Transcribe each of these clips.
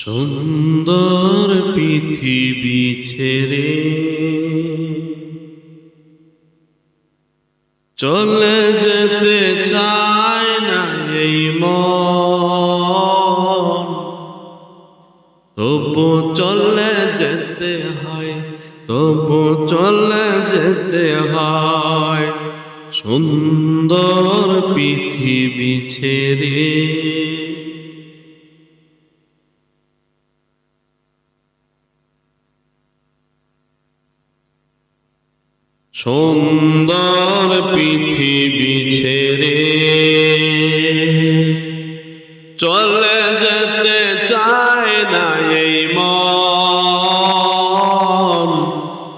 সুন্দর পৃথিবী ছেড়ে চলে যেতে চায় না এই মন, তবু চলে যেতে হয়, তবু চলে যেতে হয় সুন্দর পৃথিবী ছেড়ে। সুন্দর পৃথিবী ছেড়ে চলে যেতে চায় না এই মন,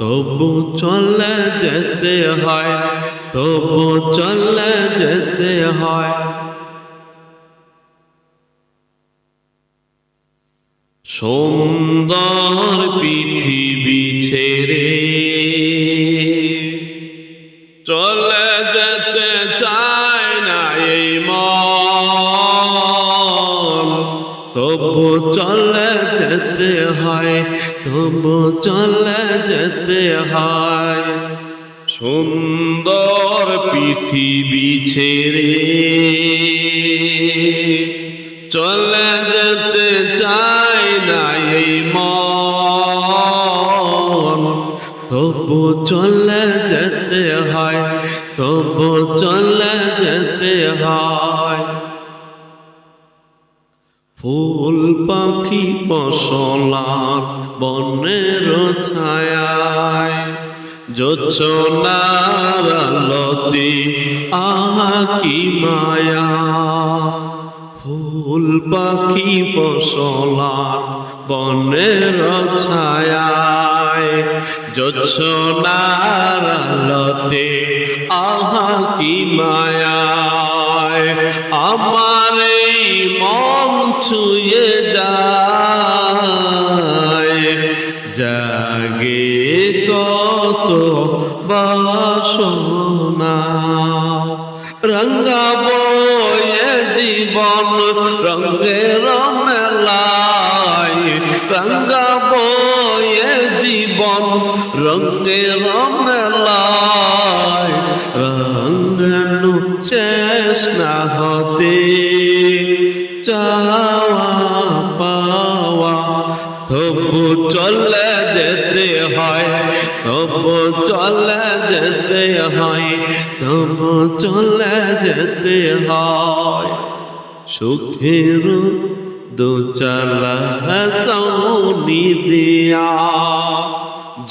তবু চলে যেতে হয়, তবু চলে যেতে হয় সুন্দর পৃথিবী ছেড়ে চলে যেতে চায় না এই মন, তবু চলে যেতে হয়, তবু চলে যেতে হয় সুন্দর পৃথিবী ছেড়ে চলে যেতে চায় না এই মন, তবু চলে যেতে হয়, তবু চলে যেতে হয় ফুল পাখি ফসলার বনের ছায়ায় জোছনার আলোতে আহা কি মায়া। ফুল পাখি ফসলার বনের ছায়ায় জোছনার আলোতে আহা কি মায়া। আমার এই মন ছুঁয়ে যায়, জাগে কত বাসনা। রঙ্গাবো এ জীবন রঙের মেলায়, রঙ্গাবো এ জীবন রঙের মেলায়। রঙ্গানো শেষ না হতে চাওয়া পাওয়া, তবু চলে যেতে হয়, তবু চলে যেতে হয়, তবু চলে যেতে হয় সুখের দোচালা সৌনি দিয়া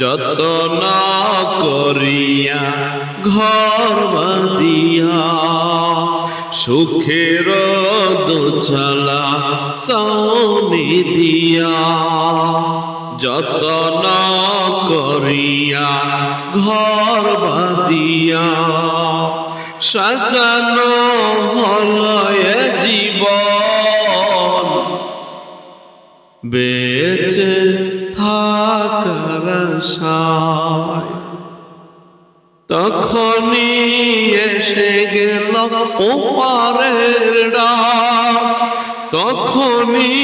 যতন করিয়া ঘর বাঁধিয়া। সুখের দোচালা সৌনি দিয়া যতন করিয়া ঘর বাঁধিয়া। সাজানো হলো এ জীবন বেঁচে থাকার আশায়, তখনই এসে গেল ওপারের ডাক, তখনই